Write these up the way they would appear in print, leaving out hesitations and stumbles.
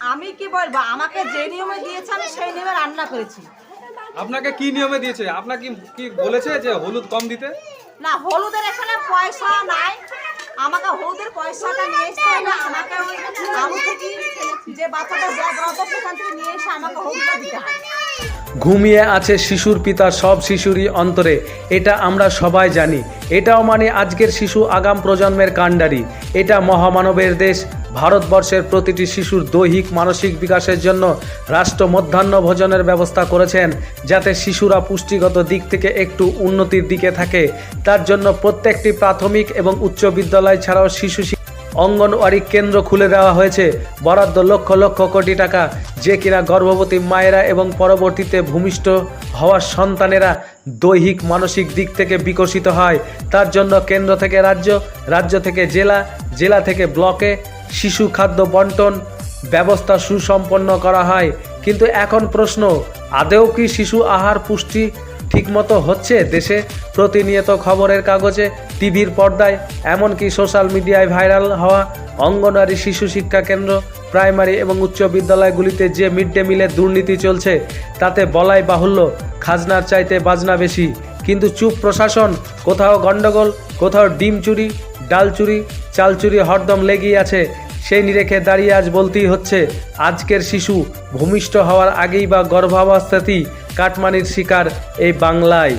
আমি কি বলবো, আমাকে যে নিয়মে দিয়েছে আমি সেই নিয়মে রান্না করেছি। আপনাকে কি নিয়মে দিয়েছে? আপনাকে কি বলেছে যে হলুদ কম দিতে? না, হলুদের এখানে পয়সা নাই, আমাকে হলুদের পয়সাটা নিয়ে আসতে হবে। আমাকে ওই আলু থেকে যে বাচ্চাটা যা বরাদ্দ সেখান থেকে নিয়ে এসে আমাকে হলুদটা দিতে হয়। ঘুমিয়ে আছে শিশুর পিতা সব শিশুরই অন্তরে, এটা আমরা সবাই জানি। এটাও মানে আজকের শিশু আগাম প্রজন্মের কাণ্ডারি। এটা মহামানবের দেশ। ভারতবর্ষের প্রতিটি শিশুর দৈহিক মানসিক বিকাশের জন্য রাষ্ট্র মধ্যাহ্ন ভোজনের ব্যবস্থা করেছেন, যাতে শিশুরা পুষ্টিগত দিক থেকে একটু উন্নতির দিকে থাকে। তার জন্য প্রত্যেকটি প্রাথমিক এবং উচ্চ বিদ্যালয় ছাড়াও শিশু অঙ্গনওয়াড়ি কেন্দ্র খুলে দেওয়া হয়েছে। বরাদ্দ লক্ষ লক্ষ কোটি টাকা, যে কিনা গর্ভবতী মায়েরা এবং পরবর্তীতে ভূমিষ্ঠ হওয়া সন্তানেরা দৈহিক মানসিক দিক থেকে বিকশিত হয়। তার জন্য কেন্দ্র থেকে রাজ্য, রাজ্য থেকে জেলা, জেলা থেকে ব্লকে শিশু খাদ্য বন্টন ব্যবস্থা সুসম্পন্ন করা হয়। কিন্তু এখন প্রশ্ন, আদৌ কি শিশু আহার পুষ্টি ঠিকমতো হচ্ছে দেশে? প্রতিনিয়ত খবরের কাগজে, টিভির পর্দায়, এমনকি সোশ্যাল মিডিয়ায় ভাইরাল হওয়া অঙ্গনওয়াড়ি শিশু শিক্ষা কেন্দ্র, প্রাইমারি এবং উচ্চ বিদ্যালয়গুলিতে যে মিড ডে মিলের দুর্নীতি চলছে, তাতে বলাই বাহুল্য খাজনার চাইতে বাজনা বেশি। কিন্তু চুপ প্রশাসন। কোথাও গণ্ডগোল, কোথাও ডিম চুরি, ডাল চুরি, চাল চুরি হরদম লেগেই আছে। সেই নিরেখে দাঁড়িয়ে আজ বলতেই হচ্ছে, আজকের শিশু ভূমিষ্ঠ হওয়ার আগেই বা গর্ভাবস্থাতেই কাটমানির শিকার এই বাংলায়।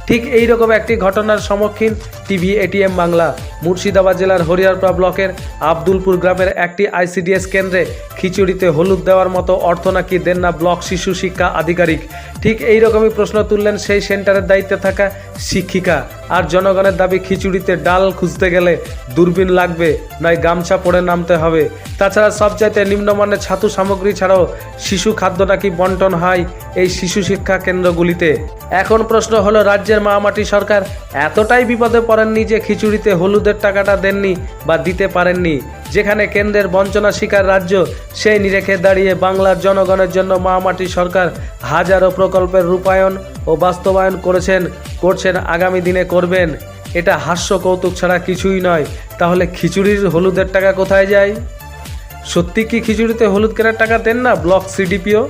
ঠিক এই রকম একটি ঘটনার সম্মুখীন টিভি এটিএম বাংলা। মুর্শিদাবাদ জেলার হরিহরপাড়া ব্লকের আব্দুলপুর গ্রামের একটি আইসিডিএস কেন্দ্রে খিচুড়িতে হলুদ দেওয়ার মতো অর্থ নাকি দেন না ব্লক শিশু শিক্ষা আধিকারিক। ঠিক এই রকমই প্রশ্ন তুললেন সেই সেন্টারের দায়িত্বে থাকা শিক্ষিকা। আর জনগণের দাবি, খিচুড়িতে ডাল খুঁজতে গেলে দূরবীন লাগবে, নয় গামছা পরে নামতে হবে। তাছাড়া সবচাইতে নিম্নমানের ছাতু সামগ্রী ছাড়াও শিশু খাদ্য নাকি বন্টন হয় এই শিশু শিক্ষা কেন্দ্রগুলিতে। এখন প্রশ্ন হলো, রাজ্যের মা-মাটি সরকার এতটাই বিপদে পড়েননি যে খিচুড়িতে হলুদের টাকাটা দেননি বা দিতে পারেননি? যেখানে কেন্দ্রের বঞ্চনা শিকার রাজ্য, সেই নিরেখে দাঁড়িয়ে বাংলার জনগণের জন্য মা-মাটি সরকার হাজারো প্রকল্পের রূপায়ণ ও বাস্তবায়ন করছেন, আগামী দিনে করবেন। এটা হাস্য কৌতুক ছাড়া কিছুই নয়। তাহলে খিচুড়ির হলুদের টাকা কোথায় যায়? সত্যি কি খিচুড়িতে হলুদ কেনার টাকা দেন না ব্লক সিডিপিও?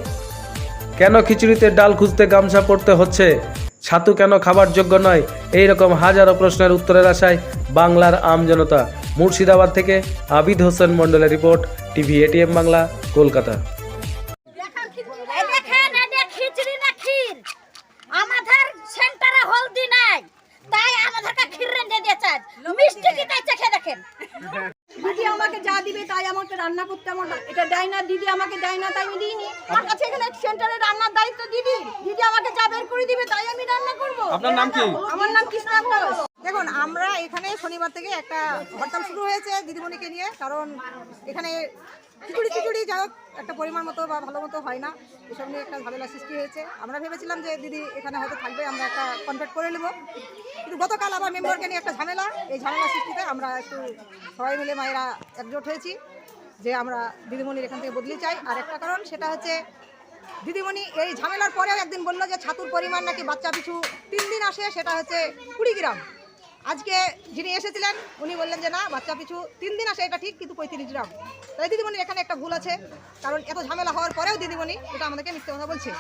কেন খিচুড়িতে ডাল খুঁজতে গামছা পড়তে হচ্ছে? ছাতু কেন খাবার যোগ্য নয়? এই রকম হাজারো প্রশ্নের উত্তরের আশায় বাংলার আমজনতা। মুর্শিদাবাদ থেকে আবিদ হোসেন মণ্ডলের report, TV ATM Bangla, Kolkata. আমাদের সেন্টারে হলদি নাই, তাই আমাদেরকে ক্ষীর রেঁধে দিয়েছে। মিষ্টি কি তাই চেখে দেখেন। দিদি আমাকে যা দিবে তাই আমাকে রান্না করতে, আমার এটা দেয় না। দিদি আমাকে দেয় না তাই আমি দিইনি। আমার কাছে এখানে সেন্টারে রান্নার দায়িত্ব দিদি। দিদি আমাকে যা বের করে দিবে তাই আমি রান্না করব। আপনার নাম কি? আমার নাম কৃষ্ণা ঘোষ। দেখুন, আমরা এখানে শনিবার থেকে একটা হরতাল শুরু হয়েছে দিদিমণিকে নিয়ে। কারণ এখানে খিচুড়ি যা হোক একটা পরিমাণ মতো বা ভালো মতো হয় না, এসব নিয়ে একটা ঝামেলা সৃষ্টি হয়েছে। আমরা ভেবেছিলাম যে দিদি এখানে হয়তো থাকবে, আমরা একটা কন্ট্যাক্ট করে নেব। কিন্তু গতকাল আবার মেম্বারকে নিয়ে একটা ঝামেলা, এই ঝামেলা সৃষ্টিতে আমরা একটু সবাই মিলে মায়েরা একজোট হয়েছি যে আমরা দিদিমণির এখান থেকে বদলি চাই। আর একটা কারণ, সেটা হচ্ছে দিদিমণি এই ঝামেলার পরেও একদিন বললো যে ছাতুর পরিমাণ নাকি বাচ্চা পিছু 3 দিন আসে, সেটা হচ্ছে 20 গ্রাম। আজকে যিনি এসেছিলেন উনি বললেন যে না, বাচ্চা পিছু 3 দিন আসে এটা ঠিক, কিন্তু 35 গ্রাম। তাই দিদিমণির এখানে একটা ভুল আছে, কারণ এত ঝামেলা হওয়ার পরেও দিদিমণি এটা আমাদেরকে মিথ্যে কথা বলছে।